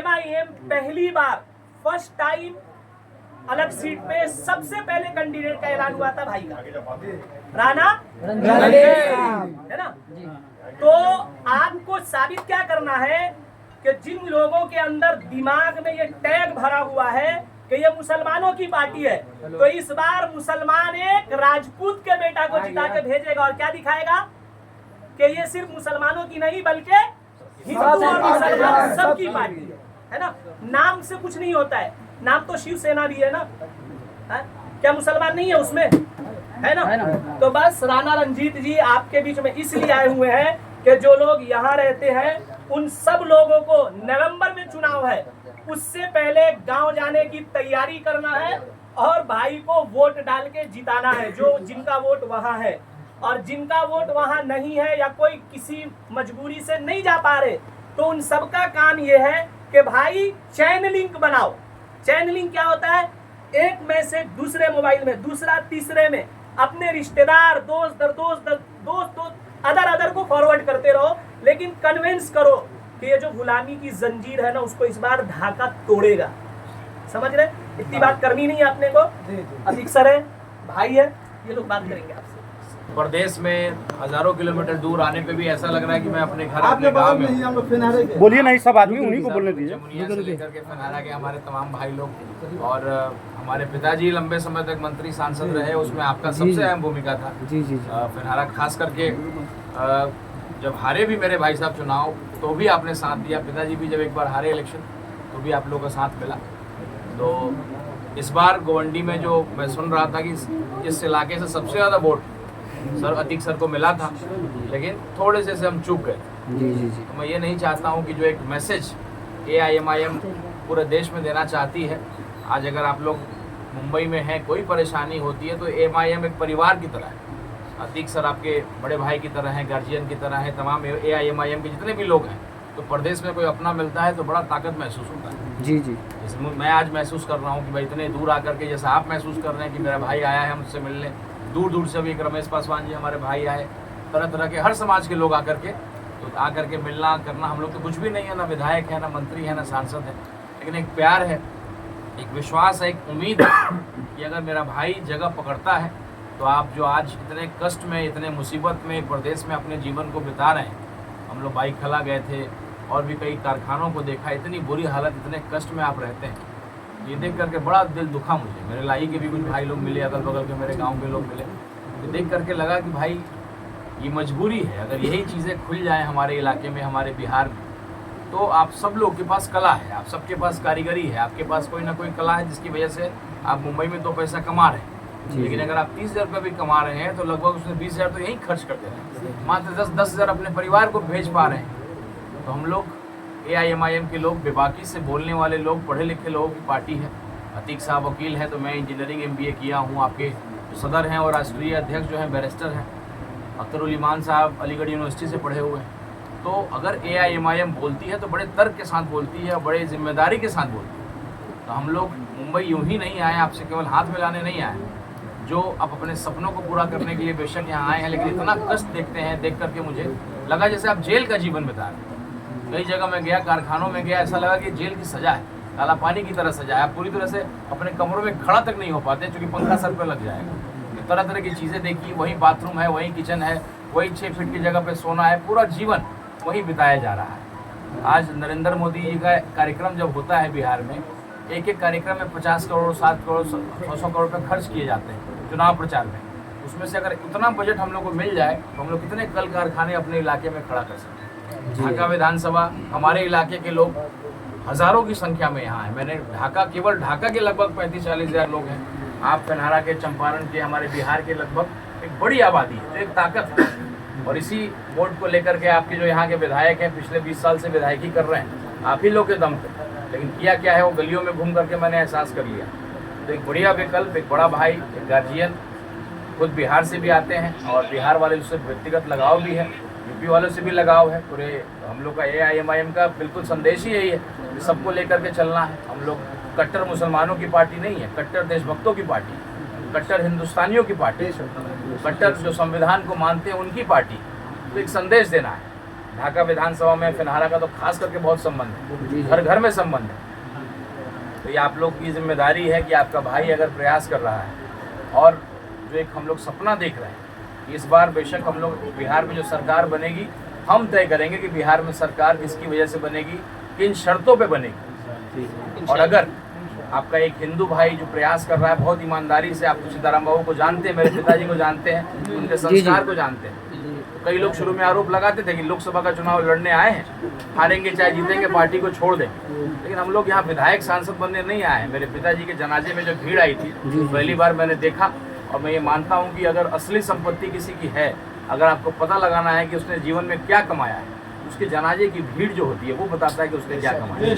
MIM पहली बार first time अलग seat पे सबसे पहले कैंडिडेट का ऐलान हुआ था भाई का, राणा है ना। तो आपको साबित क्या करना है कि जिन लोगों के अंदर दिमाग में ये टैग भरा हुआ है कि ये मुसलमानों की पार्टी है, तो इस बार मुसलमान एक राजपूत के बेटा को जिता के भेजेगा और क्या दिखाएगा कि ये सिर्फ मुसलमानों की नहीं बल्कि हिंदू और मुसलमान सबकी पार्टी है ना। नाम से कुछ नहीं होता है, नाम तो शिवसेना भी है ना, है? क्या मुसलमान नहीं है उसमें, है ना। तो बस राणा रंजीत जी आपके बीच में इसलिए आए हुए हैं कि जो लोग यहाँ रहते हैं उन सब लोगों को नवंबर में चुनाव है, उससे पहले गांव जाने की तैयारी करना है और भाई को वोट डाल के जिताना है, जो जिनका वोट वहां है। और जिनका वोट वहां नहीं है या कोई किसी मजबूरी से नहीं जा पा रहे, तो उन सबका काम ये है कि भाई चैन लिंक बनाओ। चैन लिंक क्या होता है, एक मैसेज दूसरे मोबाइल में, दूसरा तीसरे में, अपने रिश्तेदार दोस्त अदर को फॉरवर्ड करते रहो, लेकिन कन्विंस करो कि ये जो गुलामी की जंजीर है ना उसको इस बार ढाका तोड़ेगा। समझ रहे, इतनी बात करनी नहीं है अपने को। अफिक्सर है, भाई है, ये लोग बात करेंगे आपसे। प्रदेश में हजारों किलोमीटर दूर आने पे भी ऐसा लग रहा है कि मैं अपने घर अपने गांव में। बोलिए नहीं, सब आदमी उन्हीं को बोलने दीजिए। जमुनिया से लेकर के फनहारा के हमारे तमाम भाई लोग और हमारे पिताजी लंबे समय तक मंत्री सांसद रहे, उसमें आपका सबसे अहम भूमिका था। फनहारा खास करके जब हारे भी मेरे भाई साहब चुनाव तो भी आपने साथ दिया, पिताजी भी जब एक बार हारे इलेक्शन तो भी आप लोगों का साथ मिला। तो इस बार गोवंडी में जो मैं सुन रहा था कि इस इलाके से सबसे ज़्यादा वोट सर अतीक सर को मिला था, लेकिन थोड़े से हम चूक गए। तो मैं ये नहीं चाहता हूँ कि जो एक मैसेज AIMIM पूरे देश में देना चाहती है, आज अगर आप लोग मुंबई में हैं, कोई परेशानी होती है तो MIM एक परिवार की तरह है। अतीक सर आपके बड़े भाई की तरह हैं, गार्जियन की तरह हैं, तमाम AIMIM के जितने भी लोग हैं। तो प्रदेश में कोई अपना मिलता है तो बड़ा ताकत महसूस होता है। जैसे मैं आज महसूस कर रहा हूँ कि भाई इतने दूर आकर के, जैसा आप महसूस कर रहे हैं कि मेरा भाई आया है हमसे मिलने, दूर दूर से भी एक रमेश पासवान जी हमारे भाई आए, तरह तरह के हर समाज के लोग आकर के मिलना करना। हम लोग तो कुछ भी नहीं है, ना विधायक है, ना मंत्री है, ना सांसद है, लेकिन एक प्यार है, एक विश्वास है, एक उम्मीद है कि अगर मेरा भाई जगह पकड़ता है तो आप जो आज इतने कष्ट में, इतने मुसीबत में प्रदेश में अपने जीवन को बिता रहे हैं। हम लोग बाइक खला गए थे और भी कई कारखानों को देखा, इतनी बुरी हालत, इतने कष्ट में आप रहते हैं। ये देख करके बड़ा दिल दुखा मुझे। मेरे लाई के भी कुछ भाई लोग मिले, अगल बगल के मेरे गांव के लोग मिले, तो देख करके लगा कि भाई ये मजबूरी है। अगर यही चीज़ें खुल जाएं हमारे इलाके में, हमारे बिहार में, तो आप सब लोग के पास कला है, आप सबके पास कारीगरी है, आपके पास कोई ना कोई कला है जिसकी वजह से आप मुंबई में तो पैसा कमा रहे हैं। लेकिन अगर आप 30,000 रुपये भी कमा रहे हैं तो लगभग उसमें 20,000 तो यहीं खर्च कर दे रहे हैं, मात्र 10,000 अपने परिवार को भेज पा रहे हैं। तो हम लोग AIMIM के लोग, बेबाकी से बोलने वाले लोग, पढ़े लिखे लोगों की पार्टी है। अतीक साहब वकील है, तो मैं इंजीनियरिंग MBA किया हूँ। आपके सदर हैं और राष्ट्रीय अध्यक्ष जो हैं बैरिस्टर हैं। अख्तरुल ईमान साहब अलीगढ़ यूनिवर्सिटी से पढ़े हुए हैं। तो अगर AIMIM बोलती है तो बड़े तर्क के साथ बोलती है, बड़े जिम्मेदारी के साथ बोलती है। तो हम लोग मुंबई यूँ ही नहीं आए, आपसे केवल हाथ मिलाने नहीं आए, जो आप अपने सपनों को पूरा करने के लिए बेशक यहाँ आए हैं, लेकिन इतना कष्ट देखते हैं, देख करके मुझे लगा जैसे आप जेल का जीवन बिता रहे हैं। कई जगह मैं गया, कारखानों में गया, ऐसा लगा कि जेल की सजा है, काला पानी की तरह सजा है। आप पूरी तरह से अपने कमरों में खड़ा तक नहीं हो पाते क्योंकि पंखा सर पर लग जाएगा। तरह तरह की चीज़ें देखी, वही बाथरूम है, वही किचन है, वही 6 फीट की जगह पे सोना है, पूरा जीवन वही बिताया जा रहा है। आज नरेंद्र मोदी जी का कार्यक्रम जब होता है बिहार में, एक एक कार्यक्रम में 50 करोड़, 7 करोड़, 100 करोड़ रुपये खर्च किए जाते हैं चुनाव प्रचार में। उसमें से अगर उतना बजट हम लोग को मिल जाए तो हम लोग कितने कल कारखाने अपने इलाके में खड़ा कर सकते हैं। ढाका विधानसभा, हमारे इलाके के लोग हज़ारों की संख्या में यहाँ है। मैंने ढाका, केवल ढाका के लगभग 35-40 हज़ार लोग हैं। आप फनहारा के, चंपारण के, हमारे बिहार के लगभग एक बड़ी आबादी है, तो एक ताकत है। और इसी वोट को लेकर के आपके जो यहाँ के विधायक हैं, पिछले 20 साल से विधायकी कर रहे हैं आप ही लोग के दम पे, लेकिन किया क्या है वो गलियों में घूम करके मैंने एहसास कर लिया। तो एक बढ़िया विकल्प, एक बड़ा भाई, एक गार्जियन, खुद बिहार से भी आते हैं और बिहार वाले उससे व्यक्तिगत लगाव भी है, यूपी वालों से भी लगाव है। पूरे हम लोग का AIMIM का बिल्कुल संदेश ही यही है कि सबको लेकर के चलना है। हम लोग कट्टर मुसलमानों की पार्टी नहीं है, कट्टर देशभक्तों की पार्टी, कट्टर हिंदुस्तानियों की पार्टी, कट्टर जो संविधान को मानते हैं उनकी पार्टी। तो एक संदेश देना है, ढाका विधानसभा में फिनहारा का तो खास करके बहुत संबंध है, घर घर में संबंध है। तो ये आप लोग की जिम्मेदारी है कि आपका भाई अगर प्रयास कर रहा है और जो एक हम लोग सपना देख रहे हैं, इस बार बेशक हम लोग बिहार में जो सरकार बनेगी, हम तय करेंगे कि बिहार में सरकार किसकी वजह से बनेगी, किन शर्तों पे बनेगी। और अगर आपका एक हिंदू भाई जो प्रयास कर रहा है बहुत ईमानदारी से, आप तो सीताराम बाबू को जानते हैं, मेरे पिताजी को जानते हैं, उनके संस्कार को जानते हैं। तो कई लोग शुरू में आरोप लगाते थे कि लोकसभा का चुनाव लड़ने आए हैं, हारेंगे चाहे जीतेंगे, पार्टी को छोड़ देंगे। लेकिन हम लोग यहाँ विधायक सांसद बनने नहीं आए हैं। मेरे पिताजी के जनाजे में जो भीड़ आई थी पहली बार मैंने देखा, और मैं ये मानता हूँ कि अगर असली संपत्ति किसी की है, अगर आपको पता लगाना है कि उसने जीवन में क्या कमाया है, उसके जनाजे की भीड़ जो होती है वो बताता है कि उसने क्या कमाया है।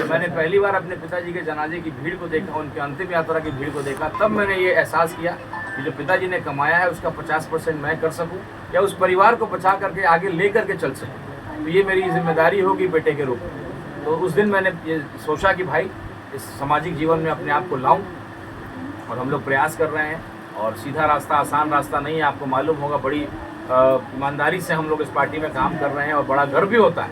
मैंने पहली बार अपने पिताजी के जनाजे की भीड़ को देखा, उनके अंतिम यात्रा की भीड़ को देखा, तब मैंने ये एहसास किया कि जो पिताजी ने कमाया है उसका 50% मैं कर सकूं या उस परिवार को बचा करके आगे ले करके चल सकूं। तो ये मेरी जिम्मेदारी होगी बेटे के रूप में। तो उस दिन मैंने ये सोचा कि भाई इस सामाजिक जीवन में अपने आप को लाऊं, और हम लोग प्रयास कर रहे हैं। और सीधा रास्ता, आसान रास्ता नहीं है, आपको मालूम होगा। बड़ी ईमानदारी से हम लोग इस पार्टी में काम कर रहे हैं और बड़ा गर्व भी होता है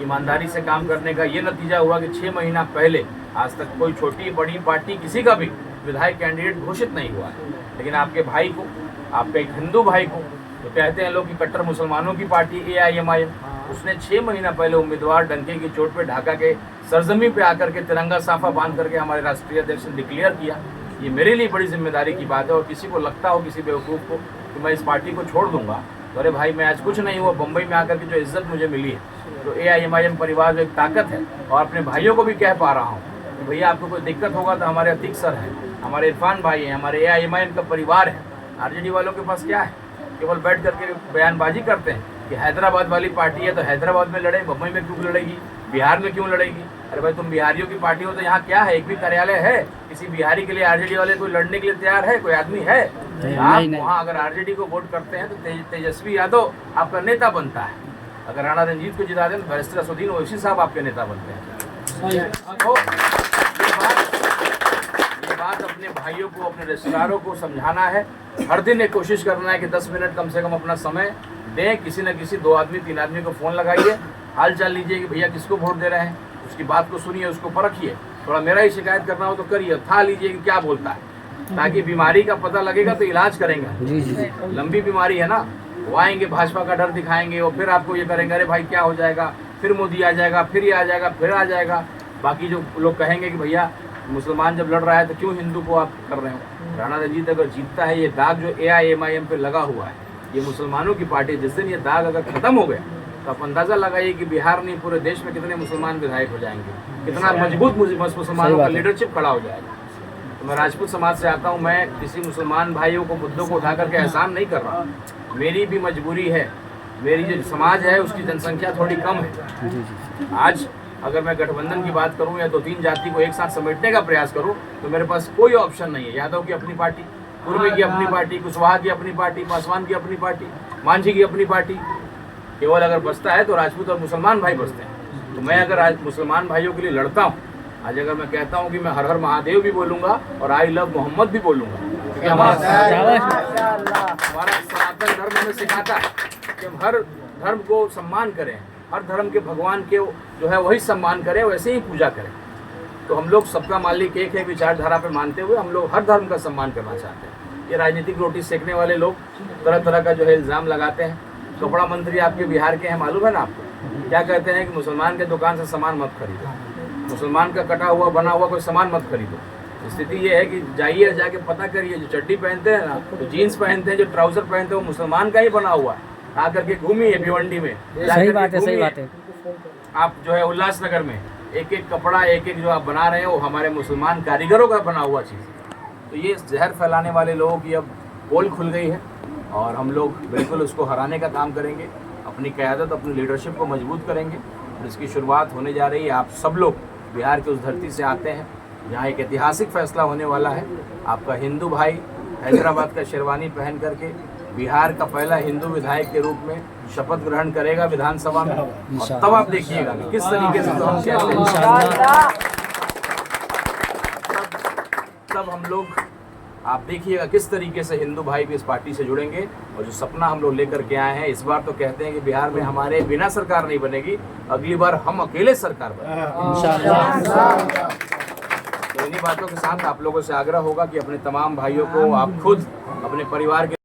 ईमानदारी से काम करने का। ये नतीजा हुआ कि 6 महीना पहले आज तक कोई छोटी बड़ी पार्टी किसी का भी विधायक कैंडिडेट घोषित नहीं हुआ है। लेकिन आपके भाई को, आपके एक हिंदू भाई को, तो कहते हैं लोग कि कट्टर मुसलमानों की पार्टी AIMIM, उसने 6 महीना पहले उम्मीदवार डंके की चोट पे ढाका के सरजमी पे आकर के तिरंगा साफा बांध करके हमारे राष्ट्रीय अध्यक्ष ने डिक्लेयर किया। ये मेरे लिए बड़ी जिम्मेदारी की बात है। और किसी को लगता हो, किसी बेवकूफ़ को, कि मैं इस पार्टी को छोड़ दूंगा, तो अरे भाई मैं आज कुछ नहीं हुआ, बम्बई में आकर के जो इज्जत मुझे मिली है, तो AIMIM परिवार जो एक ताकत है, और अपने भाइयों को भी कह पा रहा हूँ कि भैया आपको कोई दिक्कत होगा तो हमारे अतीक सर हैं, हमारे इरफान भाई हैं, हमारे AIMIM का परिवार है। RJD वालों के पास क्या है, केवल बैठ करके बयानबाजी करते हैं कि हैदराबाद वाली पार्टी है तो हैदराबाद में लड़े, बम्बई में क्यों लड़ेगी, बिहार में क्यों लड़ेगी। अरे भाई तुम बिहारियों की पार्टी हो तो यहाँ क्या है, एक भी कार्यालय है किसी बिहारी के लिए? RJD वाले कोई लड़ने के लिए तैयार है? कोई आदमी है? आप वहाँ अगर RJD को वोट करते हैं तो तेजस्वी यादव आपका नेता बनता है। अगर राणा रंजीत को जिता दें तो बैरिस्टर असदुद्दीन ओवैसी साहब आपके नेता बनते हैं। तो ये बात अपने भाइयों को, अपने रिश्तेदारों को समझाना है। हर दिन एक कोशिश करना है कि 10 मिनट कम से कम अपना समय दें, किसी न किसी 2 आदमी 3 आदमी को फ़ोन लगाइए, हाल चाल लीजिए कि भैया किसको वोट दे रहे हैं, उसकी बात को सुनिए, उसको परखिए। थोड़ा मेरा ही शिकायत करना हो तो करिए, था लीजिए कि क्या बोलता है, ताकि बीमारी का पता लगेगा तो इलाज करेंगे। लंबी बीमारी है ना, वो आएंगे भाजपा का डर दिखाएंगे और फिर आपको ये करेंगे अरे भाई क्या हो जाएगा, फिर मोदी आ जाएगा, फिर ये आ जाएगा, फिर आ जाएगा। बाकी जो लोग कहेंगे कि भैया मुसलमान जब लड़ रहा है तो क्यों हिंदू को आप कर रहे हो। राणा रंजीत अगर जीतता है, ये दाग जो AIMIM पे लगा हुआ है, ये मुसलमानों की पार्टी, जिस दिन ये दाग अगर खत्म हो गया तो आप अंदाजा लगाइए कि बिहार नहीं पूरे देश में कितने मुसलमान विधायक हो जाएंगे, कितना मजबूत मुसलमानों का लीडरशिप खड़ा हो जाएगा। तो मैं राजपूत समाज से आता हूँ, मैं किसी मुसलमान भाइयों को, मुद्दों को उठा करके एहसान नहीं कर रहा। मेरी भी मजबूरी है, मेरी जो समाज है उसकी जनसंख्या थोड़ी कम है। आज अगर मैं गठबंधन की बात करूं या 2-3 जाति को एक साथ समेटने का प्रयास करूं तो मेरे पास कोई ऑप्शन नहीं है। यादव की अपनी पार्टी, कुर्मी की अपनी पार्टी, कुशवाहा की अपनी पार्टी, पासवान की अपनी पार्टी, मांझी की अपनी पार्टी। केवल अगर बचता है तो राजपूत और मुसलमान भाई बचते हैं। तो मैं अगर आज मुसलमान भाइयों के लिए लड़ता हूँ, आज अगर मैं कहता हूँ कि मैं हर हर महादेव भी बोलूँगा और आई लव मोहम्मद भी बोलूँगा, क्योंकि हमारा सनातन धर्म हमें सिखाता है कि हम हर धर्म को सम्मान करें, हर धर्म के भगवान के जो है वही सम्मान करें, वैसे ही पूजा करें। तो हम लोग सबका मालिक एक है विचारधारा पे मानते हुए हम लोग हर धर्म का सम्मान करना चाहते हैं। ये राजनीतिक रोटी सेकने वाले लोग तरह तरह का जो है इल्ज़ाम लगाते हैं। कपड़ा मंत्री आपके बिहार के हैं, मालूम है ना आपको, क्या कहते हैं कि मुसलमान के दुकान से सामान मत खरीदो, मुसलमान का कटा हुआ बना हुआ कोई सामान मत खरीदो। स्थिति ये है कि जाइए जाके पता करिए, जो चड्डी पहनते हैं ना, जो जीन्स पहनते हैं, जो ट्राउजर पहनते हैं, वो मुसलमान का ही बना हुआ है। आकर के घूमिए भिवंडी में, सही बात है, सही बात है। आप जो है उल्लासनगर में एक एक कपड़ा, एक एक जो आप बना रहे हैं वो हमारे मुसलमान कारीगरों का बना हुआ चीज़ है। तो ये जहर फैलाने वाले लोगों की अब पोल खुल गई है और हम लोग बिल्कुल उसको हराने का काम करेंगे, अपनी क़यादत, अपनी लीडरशिप को मजबूत करेंगे। और इसकी शुरुआत होने जा रही है। आप सब लोग बिहार की उस धरती से आते हैं जहाँ एक ऐतिहासिक फैसला होने वाला है। आपका हिंदू भाई हैदराबाद का शेरवानी पहन करके बिहार का पहला हिंदू विधायक के रूप में शपथ ग्रहण करेगा विधानसभा में। और तब आप देखिएगा कि किस तरीके से तब हम लोग आप देखिएगा किस तरीके से हिंदू भाई भी इस पार्टी से जुड़ेंगे। और जो सपना हम लोग लेकर के आए हैं, इस बार तो कहते हैं कि बिहार में हमारे बिना सरकार नहीं बनेगी, अगली बार हम अकेले सरकार बनेंगे। तो इन्हीं बातों के साथ आप लोगों से आग्रह होगा कि अपने तमाम भाइयों को आप खुद अपने परिवार के